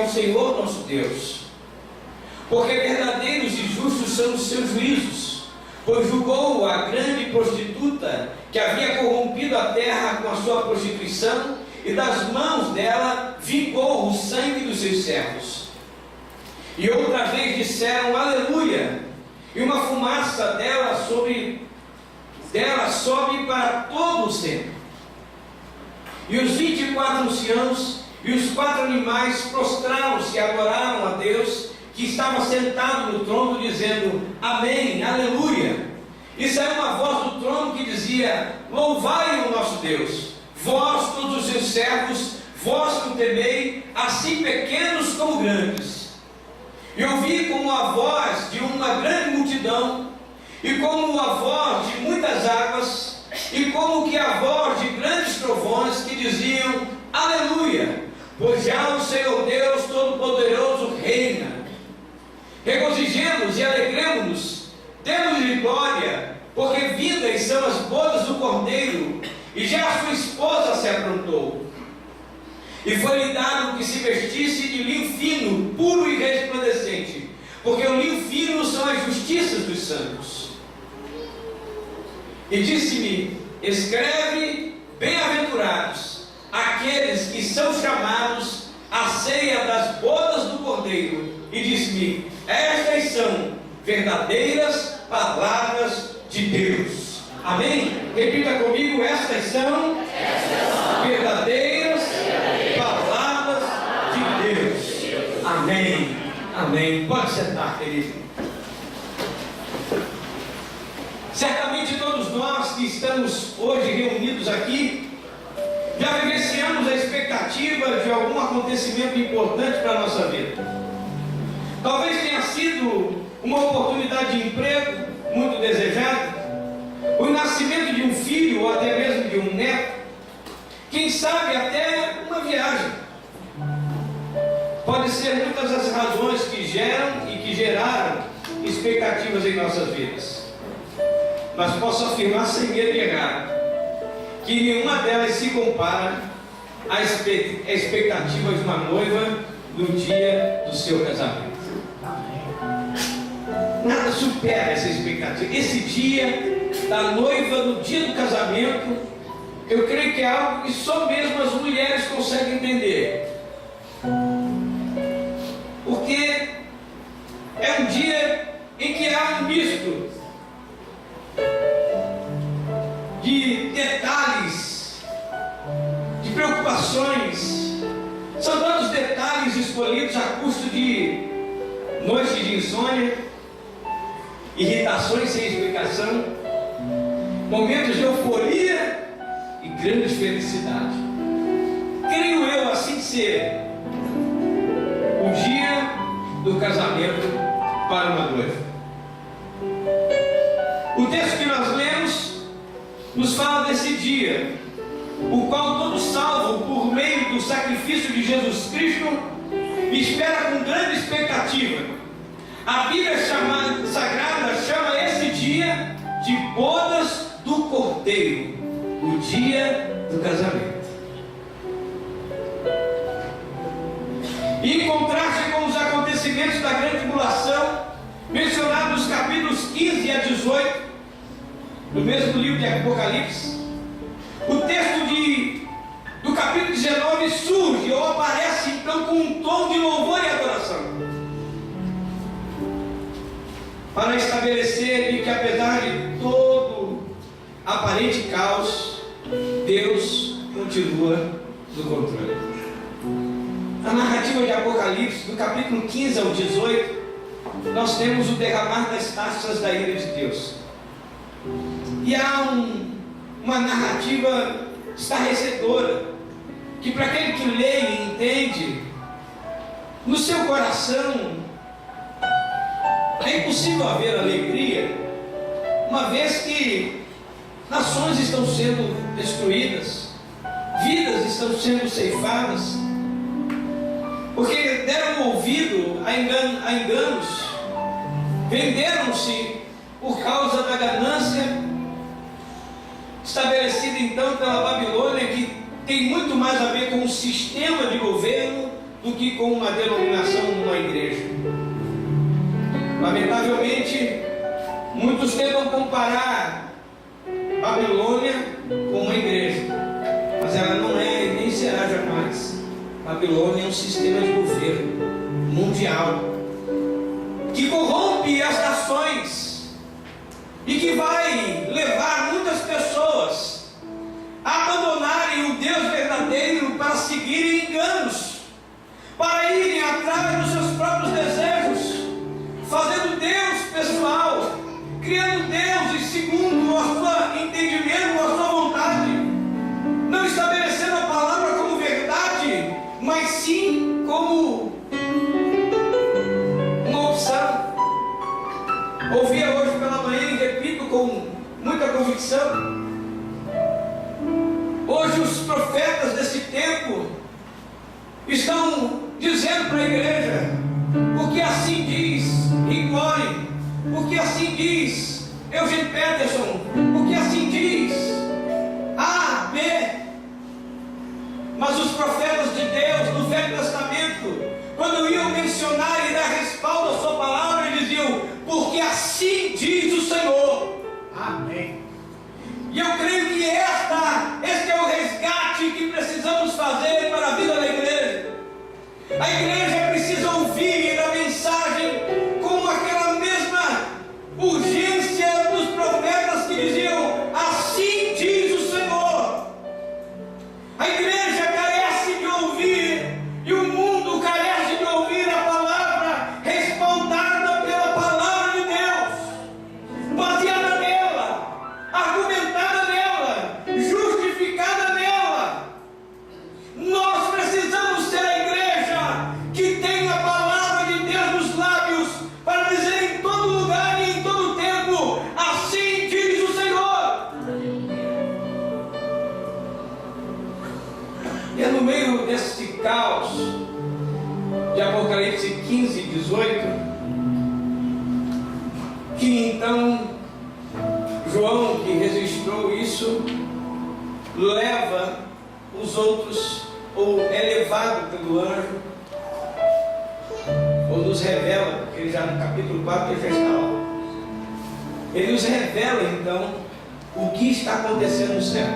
Senhor nosso Deus. Porque verdadeiros e justos são os seus juízos, pois julgou a grande prostituta que havia corrompido a terra com a sua prostituição, e das mãos dela vingou o sangue dos seus servos. E outra vez disseram aleluia, e uma fumaça dela sobe para todo o sempre. E os 24 anciãos e os 4 animais prostraram-se e adoraram a Deus, que estava sentado no trono, dizendo amém, aleluia. E saiu uma voz do trono que dizia: louvai o nosso Deus, vós todos os seus servos, vós que o temei, assim pequenos como grandes. E ouvi como a voz de uma grande multidão, e como a voz de muitas águas, e como que a voz de grandes trovões, que diziam aleluia, pois já o Senhor Deus Todo-Poderoso reina. Regozijemos e alegremos-nos, demos-lhe glória, porque vindas são as bodas do Cordeiro, e já a sua esposa se aprontou. E foi-lhe dado que se vestisse de linho fino, puro e resplandecente, porque o linho fino são as justiças dos santos. E disse-me: escreve, bem-aventurados aqueles que são chamados à ceia das bodas do Cordeiro. E disse-me: estas são verdadeiras palavras de Deus. Amém? Repita comigo: estas são verdadeiras palavras de Deus. Amém. Amém. Pode sentar, querido. Certamente todos nós que estamos hoje reunidos aqui já vivenciamos a expectativa de algum acontecimento importante para a nossa vida. Talvez tenha sido uma oportunidade de emprego muito desejada, o nascimento de um filho ou até mesmo de um neto, quem sabe até uma viagem. Pode ser muitas as razões que geram e que geraram expectativas em nossas vidas, mas posso afirmar sem medo de errar que nenhuma delas se compara à expectativa de uma noiva no dia do seu casamento. Nada supera essa expectativa. Esse dia da noiva, no dia do casamento, eu creio que é algo que só mesmo as mulheres conseguem entender, porque é um dia em que há um misto de detalhes, de preocupações. São tantos detalhes escolhidos a custo de noites de insônia, irritações sem explicação, momentos de euforia e grande felicidade. Creio eu assim ser o dia do casamento para uma noiva. O texto que nós lemos nos fala desse dia, o qual todo salvo por meio do sacrifício de Jesus Cristo espera com grande expectativa. A Bíblia Sagrada chama esse dia de bodas do Cordeiro, o dia do casamento. E em contraste com os acontecimentos da grande tribulação, mencionados nos capítulos 15 a 18, do mesmo livro de Apocalipse, o texto do capítulo 19 surge ou aparece então com um tom de louvor e adoração, para estabelecer que apesar de todo aparente caos, Deus continua no controle. Na narrativa de Apocalipse, do capítulo 15 ao 18, nós temos o derramar das taças da ira de Deus. E há uma narrativa estarrecedora, que para aquele que lê e entende, no seu coração é impossível haver alegria, uma vez que nações estão sendo destruídas, vidas estão sendo ceifadas, porque deram ouvido a enganos, venderam-se por causa da ganância estabelecida então pela Babilônia, que tem muito mais a ver com o sistema de governo do que com uma denominação, uma igreja. Lamentavelmente, muitos tentam comparar Babilônia com uma igreja, mas ela não é e nem será jamais. Babilônia é um sistema de governo mundial que corrompe as nações e que vai levar muitas pessoas a abandonarem o Deus verdadeiro para seguirem enganos, para irem atrás dos seus próprios desejos, fazendo Deus pessoal, criando deuses segundo o seu entendimento, a sua vontade, não estabelecendo a palavra como verdade, mas sim como uma opção. Ouvia hoje pela manhã e repito com muita convicção. Hoje os profetas desse tempo estão dizendo para a igreja, porque assim diz Rick Warren, porque assim diz Eugene Peterson, porque assim diz A, B. Mas os profetas de Deus no Velho Testamento, quando iam mencionar e dar respaldo à sua palavra, diziam, porque assim diz o Senhor. Amém. E eu creio que este é o resgate que precisamos fazer para a vida da igreja. A igreja precisa ouvir a mensagem com aquela mesma urgência dos profetas que diziam, assim diz o Senhor. A igreja carece de ouvir, e o mundo carece de ouvir a palavra respaldada pela palavra de Deus, baseada nela, argumentada nela, justificada nela. Nós precisamos ser a igreja que tem a palavra de Deus nos lábios para dizer em todo lugar e em todo tempo, assim diz o Senhor. E é no meio desse caos de Apocalipse 15, 18, que então João, que registrou isso, leva os outros, ou é levado pelo anjo, ou nos revela, porque ele já no capítulo 4 ele já está lá. Ele nos revela então o que está acontecendo no céu.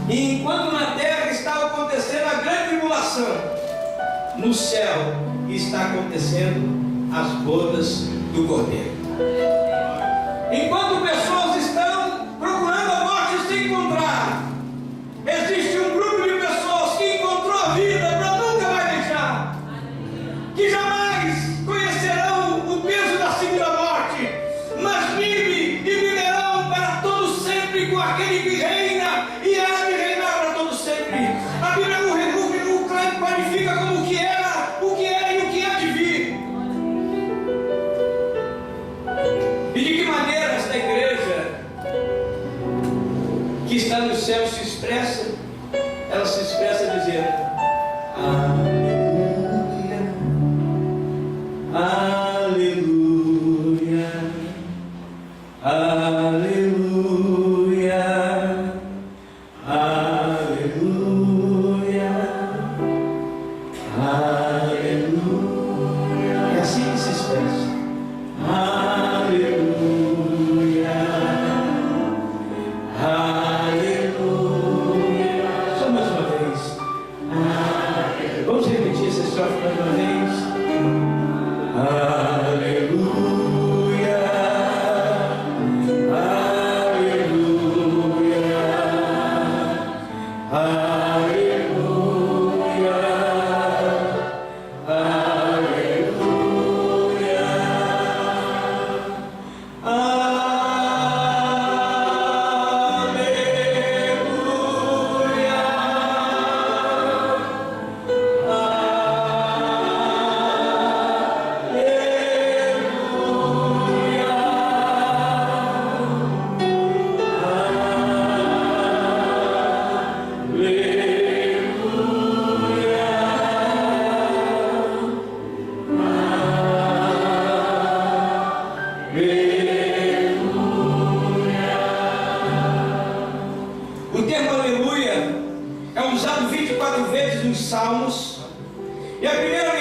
E enquanto na terra está acontecendo a grande tribulação, no céu está acontecendo as bodas do Cordeiro. Enquanto pessoas estão procurando a morte se encontrar, existe um grupo de pessoas que encontrou a vida para nunca mais deixar, que jamais conhecerão o peso da segunda morte, mas vivem e viverão para todos sempre com aquele que reina e há de reinar para todos sempre. A Bíblia não qualifica como o que era e o que há de vir. E de que maneira esta igreja que está no céu se expressa? Ela se expressa dizendo, aleluia, aleluia, aleluia, aleluia, aleluia. É assim que se expressa. Aleluia, aleluia. Só mais uma vez. Vamos repetir essa estrofe mais uma vez. Aleluia, aleluia, aleluia, aleluia.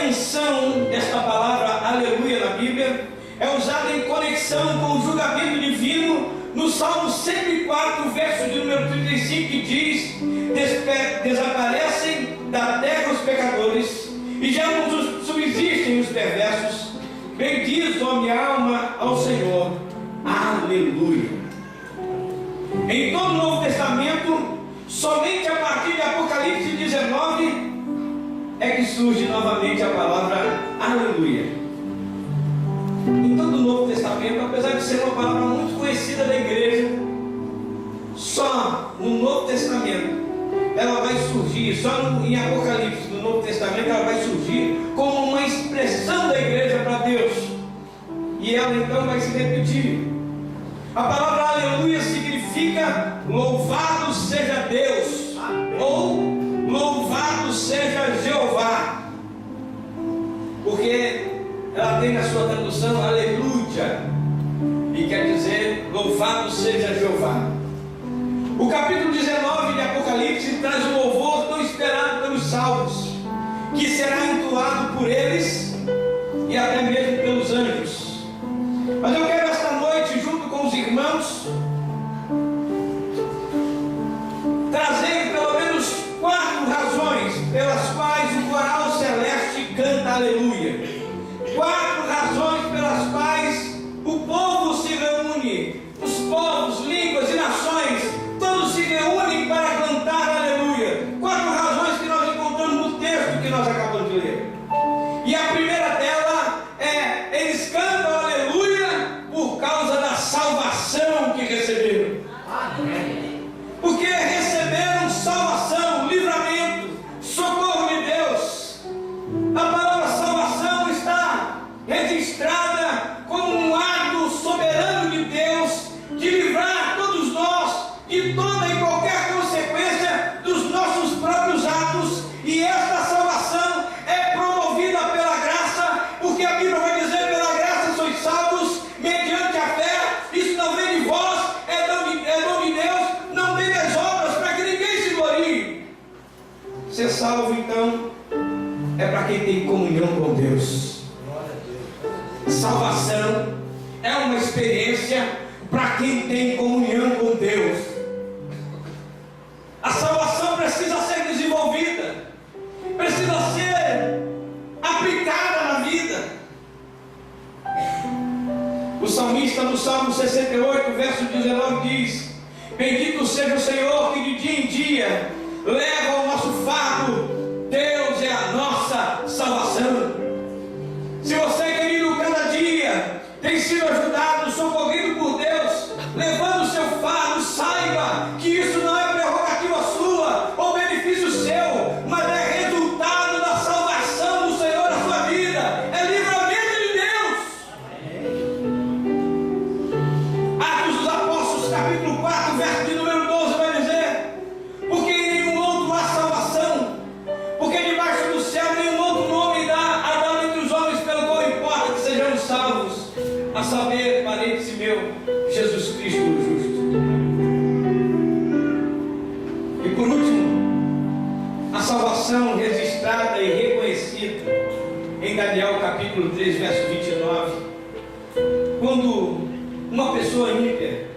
menção desta palavra aleluia na Bíblia é usada em conexão com o julgamento divino no Salmo 104, verso de número 35, que diz: desaparecem da terra os pecadores e já não subsistem os perversos. Bendiz, ó minha alma, ao Senhor. Aleluia. Em todo o Novo Testamento, somente a partir de Apocalipse 19 é que surge novamente a palavra aleluia. Em todo o Novo Testamento, apesar de ser uma palavra muito conhecida da igreja, só no Novo Testamento ela vai surgir, em Apocalipse, no Novo Testamento, ela vai surgir como uma expressão da igreja para Deus, e ela então vai se repetir. A palavra aleluia significa louvado seja Deus, ou louvado seja Jeová, porque ela tem na sua tradução aleluia, e quer dizer louvado seja Jeová. O capítulo 19 de Apocalipse traz um louvor tão esperado pelos salvos, que será entoado por eles e até mesmo pelos anjos. Mas eu quero esta noite, junto com os irmãos, trazer pelo menos 4 razões pelas quais o coral celeste canta aleluia. 4 razões pelas quais o povo se reúne, os povos, línguas e nações, todos se reúnem para cantar aleluia. 4 razões que nós encontramos no texto que nós acabamos de ler. E a primeira dela é: eles cantam aleluia por causa da salvação que receberam. Porque receberam salvação, livramento, socorro de Deus. A palavra salvação está registrada como um ato soberano de Deus de livrar todos nós de toda e qualquer consequência dos nossos próprios atos. E esta salvação é promovida pela graça, porque a Bíblia vai dizer: pela graça sois salvos mediante a fé. Isso não vem de vós, é dom de Deus, não vem das obras, para que ninguém se glorie. Ser salvo, então, é para quem tem comunhão com Deus. Salvação é uma experiência para quem tem comunhão com Deus. A salvação precisa ser desenvolvida, precisa ser aplicada na vida. O salmista no Salmo 68, verso 19 diz: bendito seja o Senhor que de dia em dia leva o nosso fardo. Deus é a nossa salvação. Se você, querido, cada dia tem sido ajudado, socorrido por Deus, levando o seu fardo, saiba que isso não é prerrogativa sua ou benefício seu, mas é resultado da salvação do Senhor na sua vida, é livramento de Deus. Atos dos Apóstolos, capítulo 4, verso de número 12, vai dizer: porque em nenhum outro há salvação, porque debaixo do céu nenhum outro nome há dado entre os homens pelo qual importa que sejamos salvos, a saber, parente meu, Jesus Cristo o justo. E por último, a salvação registrada e reconhecida em Daniel capítulo 3, verso 29, quando uma pessoa ímpia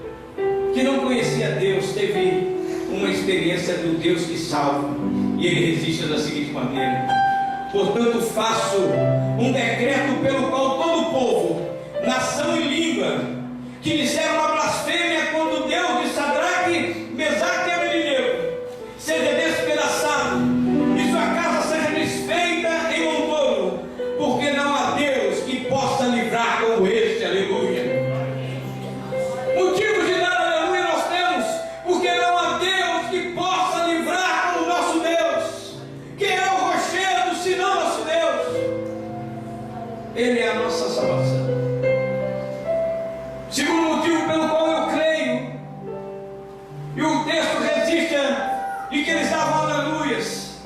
que não conhecia Deus teve uma experiência do Deus que salva, e ele registra da seguinte maneira: portanto faço um decreto pelo qual todo o povo, nação e língua que disseram uma blasfêmia contra o Deus de Sadraque, Mesaque e Abednego seja despedaçado e sua casa seja desfeita em montoro, porque não há Deus que possa livrar como este. Aleluia. Motivos de dar aleluia nós temos, porque não há Deus que possa livrar como nosso Deus. Quem é o rochedo senão nosso Deus? Ele é a nossa salvação. Segundo motivo pelo qual eu creio, e o texto registra de que eles davam aleluias,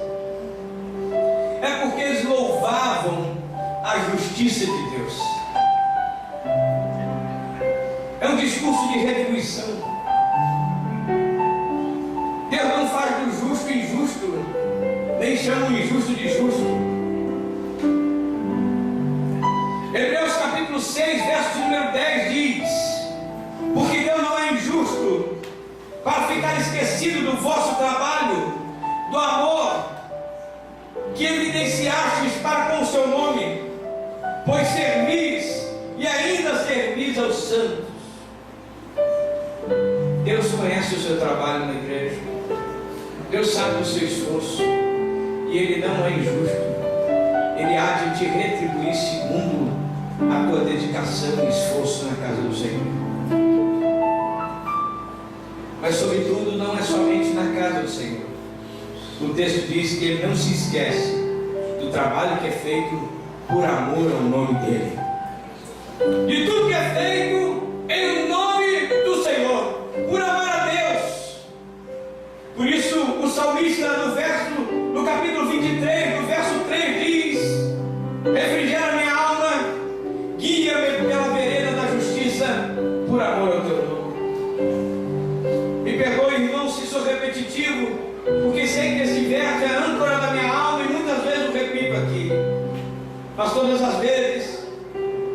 é porque eles louvavam a justiça de Deus. É um discurso de retribuição. Deus não faz do justo injusto, nem chama o injusto de justo. conhecido do vosso trabalho, do amor que evidenciastes para com o seu nome, pois servis e ainda servis aos santos. Deus conhece o seu trabalho na igreja, Deus sabe do seu esforço, e Ele não é injusto. Ele há de te retribuir segundo a tua dedicação e esforço na casa do Senhor. Mas sobretudo não é somente na casa do Senhor. O texto diz que Ele não se esquece do trabalho que é feito por amor ao nome dEle, de tudo que é feito em nome do Senhor, por amar a Deus. Por isso o salmista no capítulo 23, no verso 3 diz: refrigera minha alma, guia-me pela vereda da justiça, por amor ao teu nome. Me perdoe, irmão, se sou repetitivo, porque sei que esse verso é a âncora da minha alma e muitas vezes eu repito aqui. Mas todas as vezes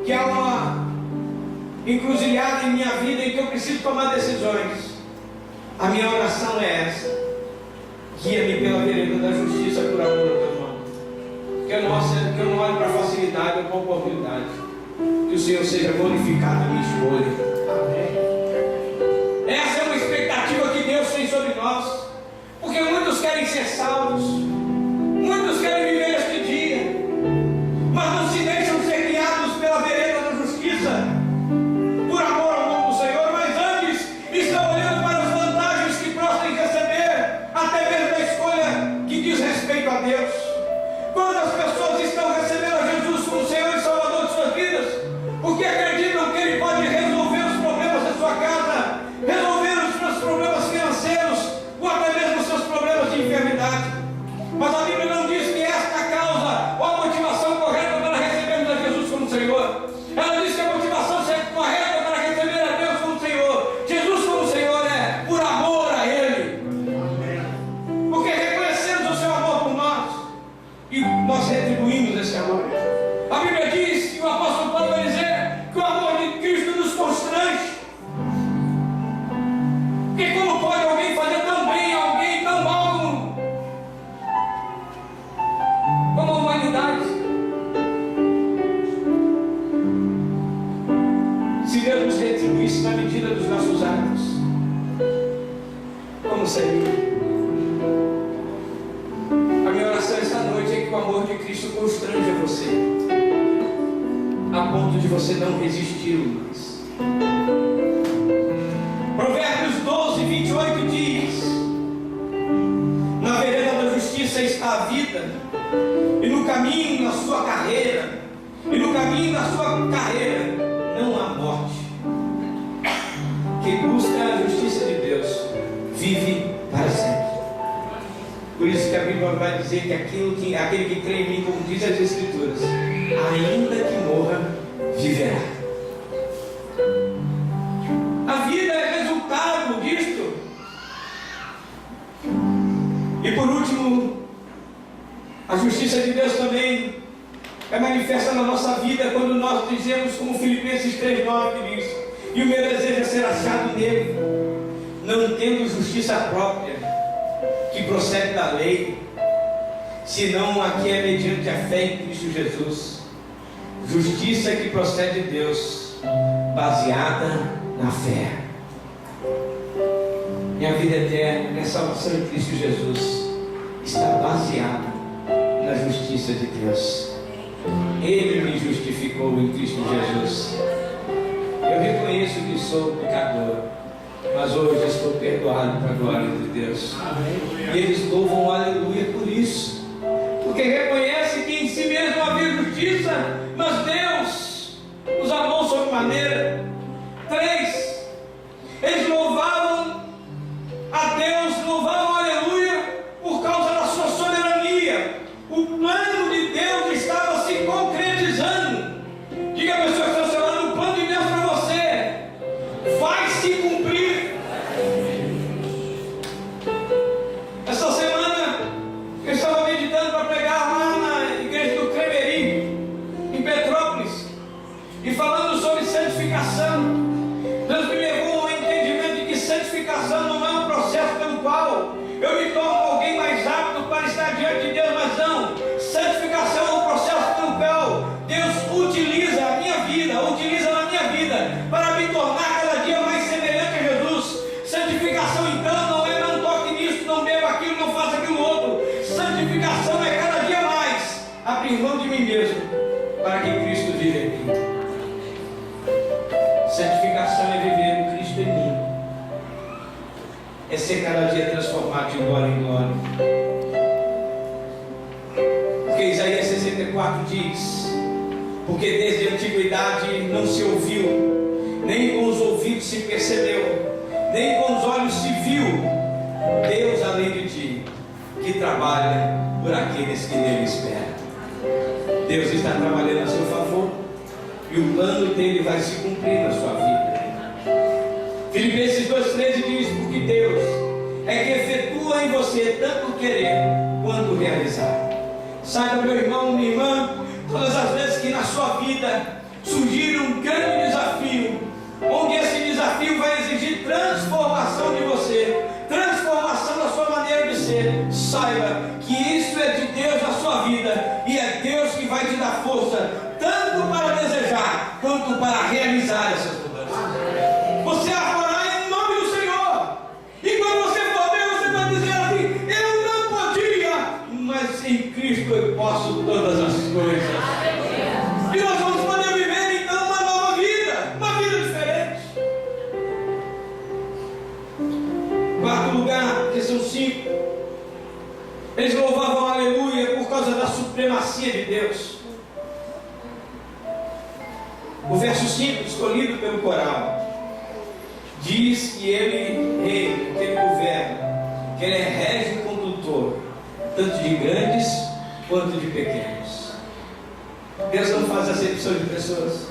que há uma encruzilhada em minha vida em que eu preciso tomar decisões, a minha oração é essa: guia-me pela vereda da justiça, por amor ao teu nome. Que eu não olhe para a facilidade ou para a oportunidade. Que o Senhor seja glorificado na minha escolha. Amém. Essa é uma expectativa que Deus tem sobre nós, porque muitos querem ser salvos, muitos querem viver este dia, mas não se deixam ser guiados pela vereda da justiça, por amor ao nome do Senhor, mas antes estão olhando para as vantagens que podem receber, até mesmo da escolha que diz respeito a Deus. Quantas pessoas estão recebendo a Jesus como Senhor e Salvador de suas vidas, porque acreditam que Ele pode resolver os problemas da sua casa, resolver os seus problemas financeiros, ou até mesmo os seus problemas de enfermidade. Mas a Bíblia não diz que esta é a causa ou a motivação correta para recebermos a Jesus como Senhor. Ela diz que a motivação correta para receber a Deus como Senhor, Jesus como Senhor, é por amor a Ele. Porque reconhecemos o seu amor por nós e nós retribuímos esse amor. A Bíblia diz, e o apóstolo Paulo vai dizer, que o amor de Cristo nos constrange. Porque como pode alguém fazer tão bem a alguém tão mal como a humanidade? Se Deus nos retribuísse na medida dos nossos atos, como seria? A minha oração esta noite é que o amor de Cristo constranja você, a ponto de você não resistir mais. Provérbios 12, 28 diz: na vereda da justiça está a vida, e no caminho da sua carreira, não há morte. Quem busca a justiça de Deus vive para sempre. Por isso que a Bíblia vai dizer que aquele que crê em mim, como diz as Escrituras, ainda que morra, viverá. A vida é resultado disto. E por último, a justiça de Deus também é manifesta na nossa vida quando nós dizemos, como Filipenses 3,9 que diz: e o meu desejo é ser achado nele, não tendo justiça própria, que procede da lei, senão a que é mediante a fé em Cristo Jesus, justiça que procede de Deus, baseada na fé. Minha vida eterna, minha salvação em Cristo Jesus, está baseada na justiça de Deus. Ele me justificou em Cristo Jesus. Eu reconheço que sou pecador, mas hoje estou perdoado para a glória de Deus. E eles louvam aleluia por isso, porque reconhece que em si mesmo havia justiça, mas Deus os amou sobremaneira. 3. Eles louvavam a Deus, louvavam aleluia por causa da sua soberania. O plano de Deus estava se concretizando. Diga a pessoa que está ao seu lado: o plano de Deus para você vai se cumprir. Essa semana eu estava meditando para pregar lá na igreja do Cremeri, em Petrópolis, e falando sobre santificação. Deus me levou ao entendimento de que santificação não é um processo pelo qual eu me torno alguém mais apto para estar diante de Deus, mas não. Santificação é um processo pelo qual Deus utiliza a minha vida, utiliza na minha vida, para me tornar cada dia mais semelhante a Jesus. Santificação então não é não toque nisso, não beba aquilo, não faça aquilo outro. Santificação é cada dia mais abrir mão de mim mesmo, para que Cristo viva em mim. Santificação é viver o Cristo em mim, é ser cada dia transformado de glória em glória. Porque Isaías 64 diz: porque desde a antiguidade não se ouviu, nem com os ouvidos se percebeu, nem com os olhos se viu Deus além de ti, que trabalha por aqueles que nele esperam. Deus está trabalhando a seu favor, e o plano dele vai se cumprir na sua vida. Filipenses 2,13 diz: porque Deus é que efetua em você tanto querer quanto realizar. Saiba, meu irmão, minha irmã, todas as vezes que na sua vida surgir um grande desafio, onde esse desafio vai exigir transformação de você, transformação da sua maneira de ser, saiba que isso é de Deus na sua vida, e é Deus que vai te dar força, tanto para desejar, quanto para realizar essas mudanças. Você fará em nome do Senhor, e quando você for ver, você vai dizer assim: eu não podia, mas em Cristo eu posso todas as coisas. E nós vamos poder viver então uma nova vida, uma vida diferente. Quarto lugar, questão 5. Eles louvavam aleluia por causa da supremacia de Deus. O verso 5, escolhido pelo coral, diz que ele reina, que ele governa, que ele é régio condutor, tanto de grandes quanto de pequenos. Deus não faz acepção de pessoas.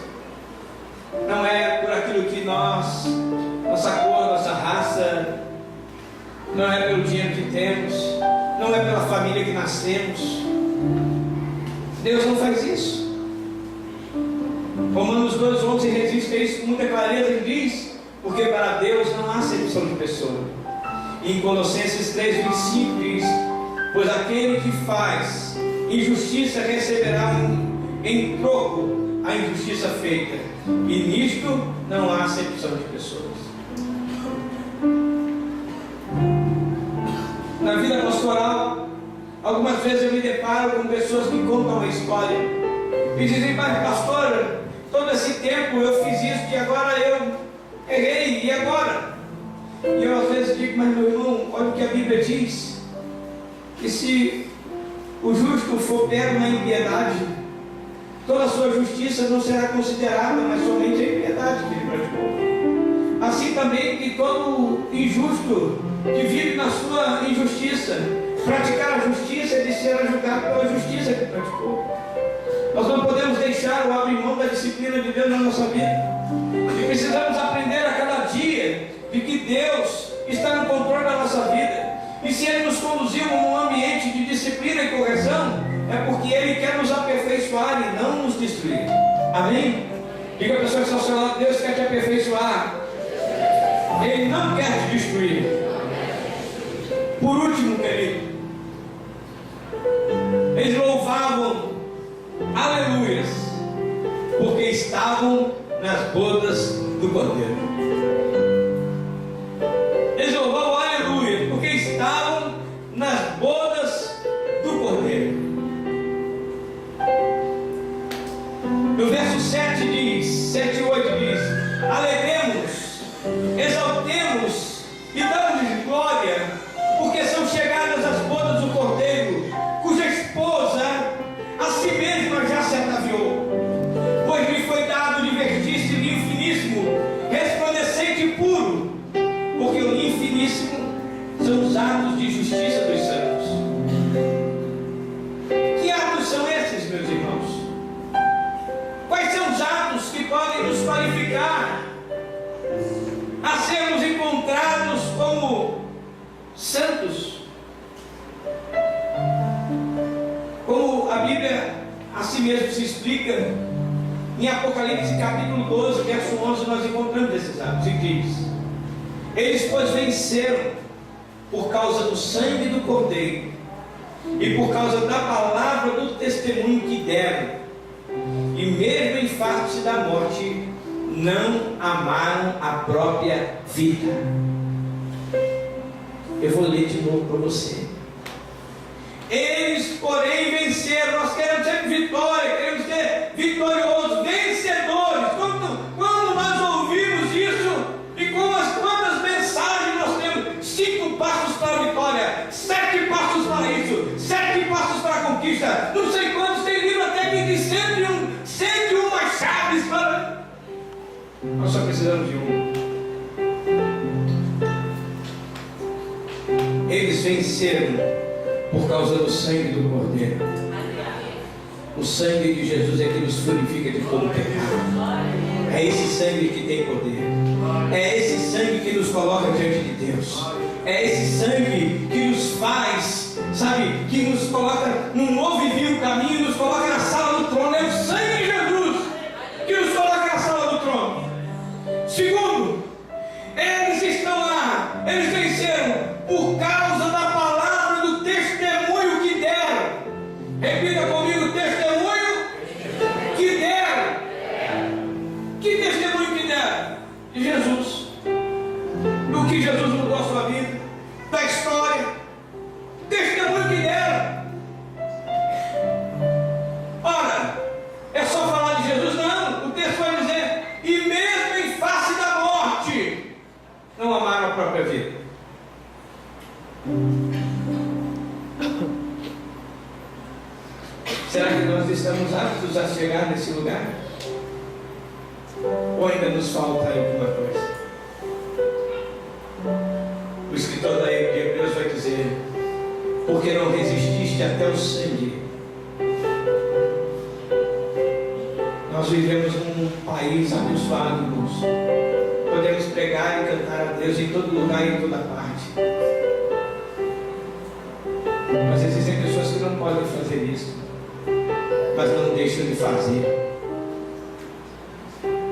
Não é por aquilo que nossa cor, nossa raça, não é pelo dinheiro que temos, não é pela família que nascemos. Deus não faz isso. Romanos 2,11 registra isso com muita clareza e diz: porque para Deus não há acepção de pessoa. E em Colossenses 3,25 diz: pois aquele que faz injustiça receberá em troco a injustiça feita, e nisto não há acepção de pessoas. Na vida pastoral, algumas vezes eu me deparo com pessoas que contam uma história e dizem: mas pastor, todo esse tempo eu fiz isso e agora eu errei, e agora? E eu às vezes digo: mas meu irmão, olha o que a Bíblia diz, que se o justo for pego na impiedade, toda a sua justiça não será considerada, mas somente a impiedade que ele praticou. Assim também que todo injusto que vive na sua injustiça, praticar a justiça, ele será julgado pela justiça que praticou. Nós não podemos deixar o abrir mão da disciplina de Deus na nossa vida, e precisamos aprender a cada dia de que Deus está no controle da nossa vida, e se Ele nos conduziu a um ambiente de disciplina e correção, é porque Ele quer nos aperfeiçoar e não nos destruir. Amém? Diga a pessoa que está ao seu lado: Deus quer te aperfeiçoar, Ele não quer te destruir. Por último, querido, eles louvavam aleluias porque estavam nas bodas do Cordeiro. Eles louvavam aleluia porque estavam nas bodas do Cordeiro. No verso 7 e 8 diz: alegremos, exaltemos e damos-lhe glória, porque são chegadas as bodas do Cordeiro, cuja esposa a si mesma já se ataviou. Pois lhe foi dado de vestir-se linho finíssimo, resplandecente e puro, porque o linho finíssimo são os atos de justiça dos santos. Que atos são esses, meus irmãos? Quais são os atos que podem nos qualificar a sermos encontrados como santos? Como a Bíblia a si mesmo se explica em Apocalipse capítulo 12, verso 11, nós encontramos esses atos, e diz: eles pois venceram por causa do sangue do Cordeiro e por causa da palavra do testemunho que deram, e mesmo em face da morte, não amaram a própria vida. Eu vou ler de novo para você. Eles, porém, venceram. Nós queremos ser vitória, queremos ser vitoriosos, vencedores. Quando nós ouvimos isso, e quantas mensagens nós temos: 5 passos para a vitória, 7 passos para isso, 7 passos para a conquista, não sei quantos, tem livro até que diz 101 chaves para... Nós só precisamos de um. Eles venceram por causa do sangue do Cordeiro. O sangue de Jesus é que nos purifica de todo pecado. É esse sangue que tem poder. É esse sangue que nos coloca diante de Deus. É esse sangue que nos faz, sabe, que nos coloca num novo e vivo caminho, nos coloca na sala do trono. É o sangue de Jesus que nos coloca na sala do trono. Segundo, eles estão lá, eles venceram por causa da palavra do testemunho que deram. Repita comigo: testemunho que deram. Que testemunho que deram? De Jesus. Do que Jesus mudou a sua vida, da história. Testemunho que deram. Ora, é só falar de Jesus? Não. O texto vai dizer: e mesmo em face da morte, não amaram a própria vida. Será que nós estamos aptos a chegar nesse lugar? Ou ainda nos falta alguma coisa? O escritor de Hebreus vai dizer: porque não resististe até o sangue. Nós vivemos num país abençoado, irmãos. Podemos pregar e cantar a Deus em todo lugar e em toda parte. Mas existem pessoas que não podem fazer isso, mas não deixam de fazer.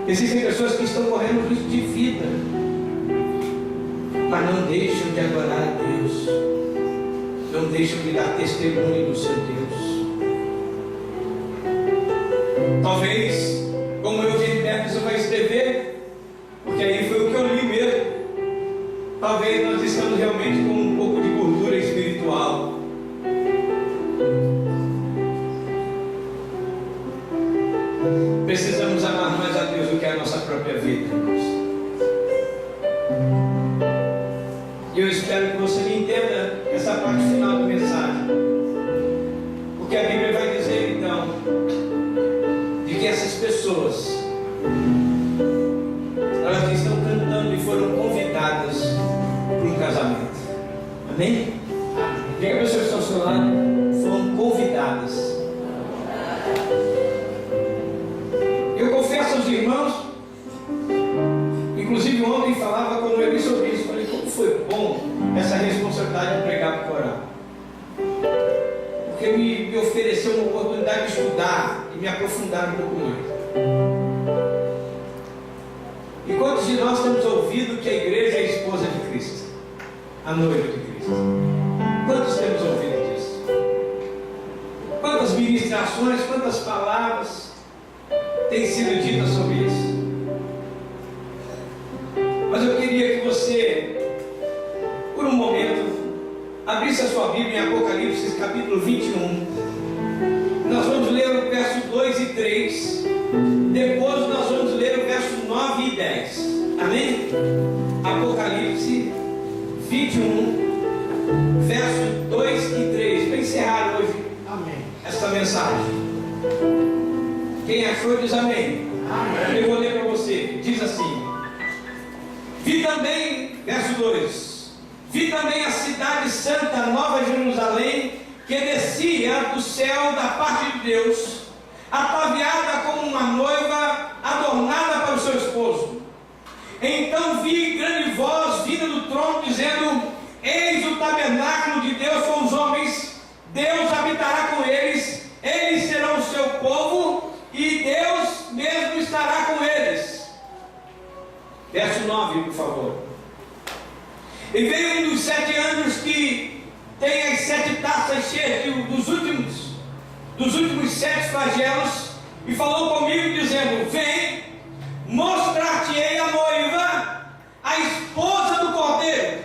Existem pessoas que estão correndo risco de vida, mas não deixam de adorar a Deus, não deixam de dar testemunho do seu Deus. Talvez, como Eugênio Peterson vai escrever, porque aí foi o que eu li mesmo, talvez nós estamos realmente com um pouco de gordura espiritual. Precisamos amar mais a Deus do que a nossa própria vida, irmãos. E eu espero que você me entenda essa parte final da mensagem, porque a Bíblia vai dizer então de que essas pessoas, elas estão cantando e foram convidadas para um casamento. Amém? Diga para o seu ao seu lado: foram convidadas. Eu confesso aos irmãos, inclusive ontem falava quando eu li sobre isso, falei: como foi bom essa responsabilidade de pregar para o coral, porque me ofereceu uma oportunidade de estudar e me aprofundar um pouco mais. E quantos de nós temos ouvido que a igreja é a esposa de Cristo, a noiva de Cristo? Quantos temos ouvido disso? Quantas ministrações, quantas palavras têm sido ditas sobre isso? Mas eu queria que você, por um momento, abrisse a sua Bíblia em Apocalipse capítulo 21. Nós vamos ler o verso 2 e 3. Depois nós vamos ler o verso 9 e 10. Amém? Apocalipse 21, verso 2 e 3. Para encerrar hoje, amém, esta mensagem. Quem achou diz amém. Amém. Eu vou ler para você. Diz assim: vi também, verso 2: vi também a cidade santa, Nova Jerusalém, que descia do céu da parte de Deus, ataviada como uma noiva adornada para o seu esposo. Então vi grande voz vinda do trono, dizendo: eis o tabernáculo de Deus com os homens, Deus habitará com eles, eles serão o seu povo, e Deus mesmo estará com eles. Verso 9, por favor. E veio um dos 7 anjos que tem as 7 taças cheias dos últimos 7 flagelos, e falou comigo dizendo: vem, mostrar-te-ei a noiva, a esposa do Cordeiro.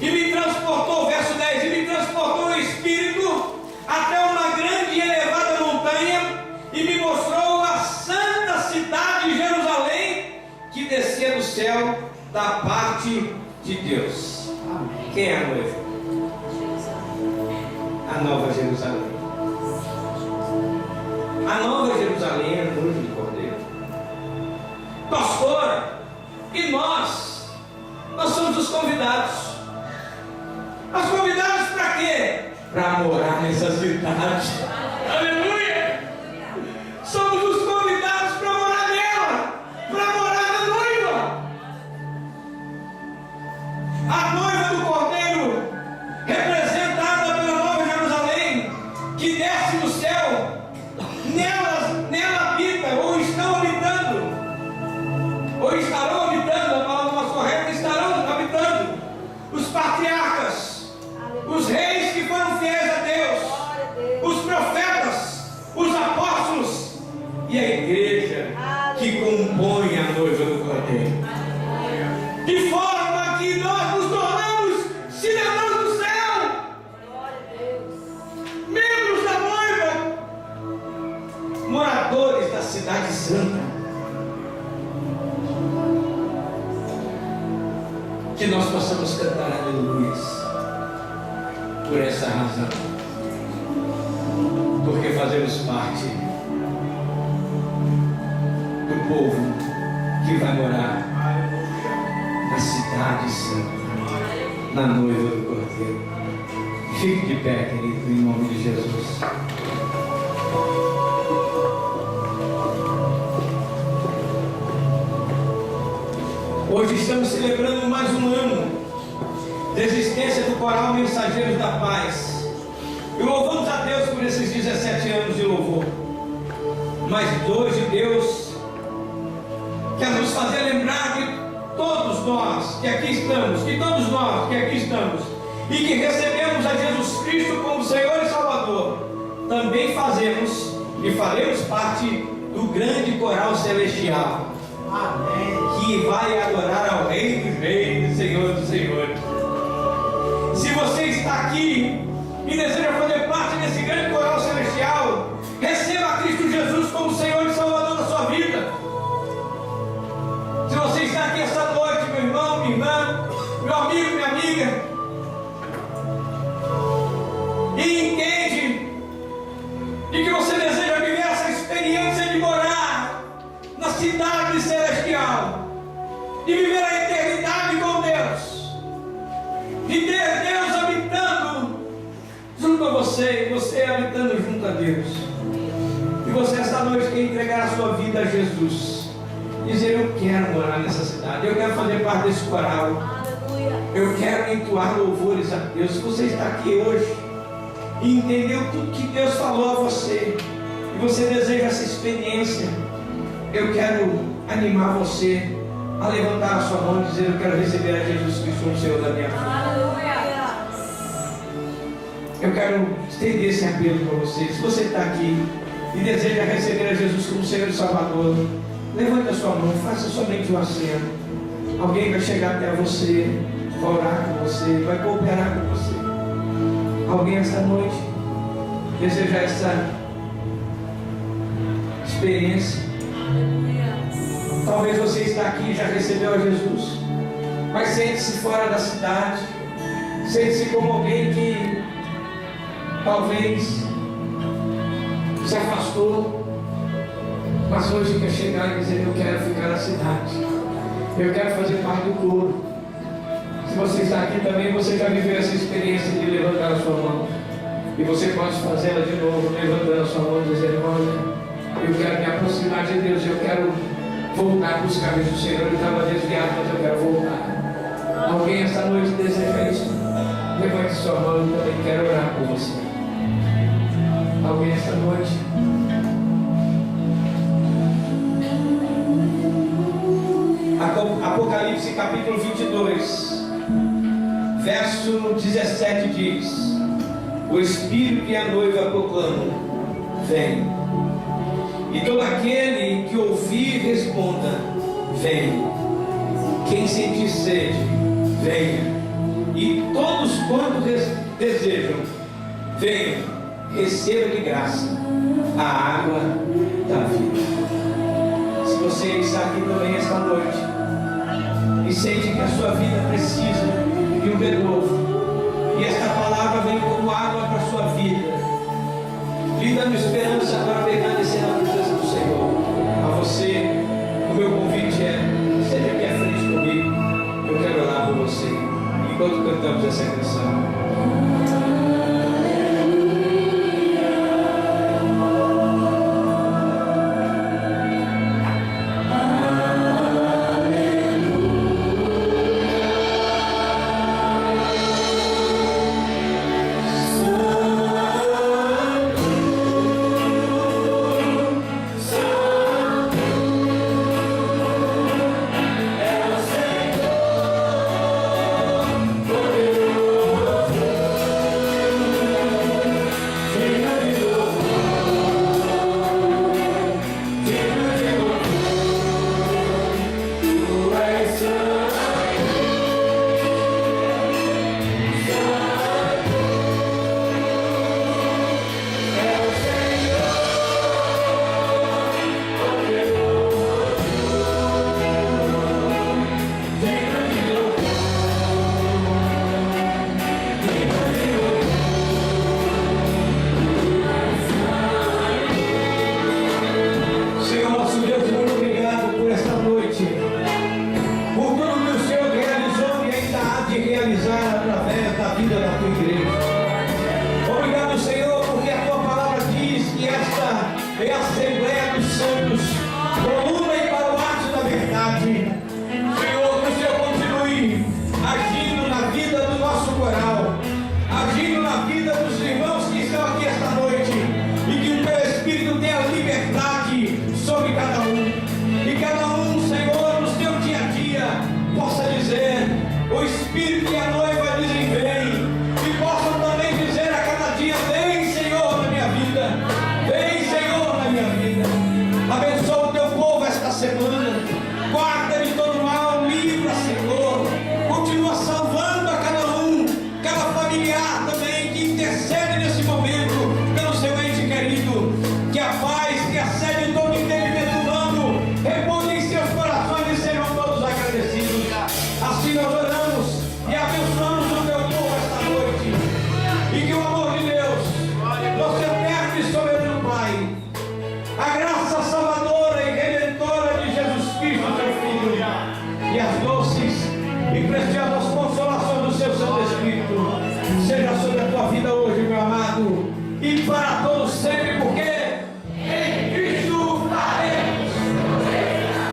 E me transportou, verso 10, e me transportou no Espírito até uma grande e elevada montanha, e me mostrou a santa cidade de Jerusalém, que descia do céu da parte de Deus. Amém. Quem é a noiva? A Nova Jerusalém. A Nova Jerusalém é a noiva do Cordeiro. Pastor, e nós somos os convidados. Os convidados para quê? Para morar nessa cidade. Aleluia! Somos os convidados para morar nela, para morar na noiva. A noiva do Cordeiro, representada pela Nova Jerusalém, que desce do céu, nela habita, ou estão habitando, ou estarão habitando, a palavra mais correta, estarão habitando os patriarcas, os reis que foram fiéis a Deus, os profetas, os apóstolos e a igreja que compõe a noiva do Cordeiro. De forma que nós nos tornamos cidadãos do céu, membros da noiva, moradores da cidade santa. Que nós possamos cantar aleluias por essa razão, porque fazemos parte do povo que vai morar na cidade santa, na noiva do Cordeiro. Fique de pé, querido, em nome de Jesus. Hoje estamos celebrando mais um ano da existência do Coral Mensageiros da Paz. E louvamos a Deus por esses 17 anos de louvor. Mas dois de Deus quer nos fazer lembrar que todos nós que aqui estamos, e que recebemos a Jesus Cristo como Senhor e Salvador, também fazemos e faremos parte do grande coral celestial. Amém. Que vai adorar ao Rei dos Reis e Senhor dos Senhores. Se você está aqui e deseja fazer parte desse grande coral celestial, receba a Cristo Jesus como Senhor e Salvador da sua vida. Se você está aqui esta noite, meu irmão, minha irmã, meu amigo, minha amiga, e entende de que você deseja viver essa experiência de morar na cidade celestial, de viver a eternidade com Deus, de ter Deus habitando junto a você, e você habitando junto a Deus, e você esta noite quer entregar a sua vida a Jesus, dizer: eu quero morar nessa cidade, eu quero fazer parte desse coral, eu quero entoar louvores a Deus. Se você está aqui hoje e entendeu tudo que Deus falou a você, e você deseja essa experiência, eu quero animar você a levantar a sua mão e dizer: eu quero receber a Jesus Cristo como Senhor da minha vida. Eu quero estender esse apelo para você. Se você está aqui e deseja receber a Jesus como Senhor e Salvador, levante a sua mão, faça somente um aceno. Alguém vai chegar até você, vai orar com você, vai cooperar com você. Alguém esta noite deseja essa experiência? Talvez você está aqui e já recebeu a Jesus, mas sente-se fora da cidade, sente-se como alguém que talvez se afastou, mas hoje quer chegar e dizer: eu quero ficar na cidade, eu quero fazer parte do coro. Se você está aqui também, você já viveu essa experiência de levantar a sua mão, e você pode fazê-la de novo, levantando a sua mão e dizendo: olha, eu quero me aproximar de Deus, eu quero voltar para os caminhos do Senhor. Eu estava desviado, mas eu quero voltar. Alguém esta noite deseja isso? Levante sua mão, eu também quero orar por você. Alguém esta noite? Apocalipse capítulo 22. verso 17 diz: o Espírito e a noiva proclamam: vem. E todo aquele que ouvir responda: vem. Quem sentir sede, venha. E todos quantos desejam, venham, receba de graça a água da vida. Se você está aqui também esta noite e sente que a sua vida precisa de um renovo, e esta palavra vem como água para a sua vida, lhe dando esperança para permanecer na presença do Senhor, a você, o meu convite é: seja aqui à frente comigo, eu quero orar por você, enquanto cantamos essa canção. Seja sobre a tua vida hoje, meu amado, e para todos sempre.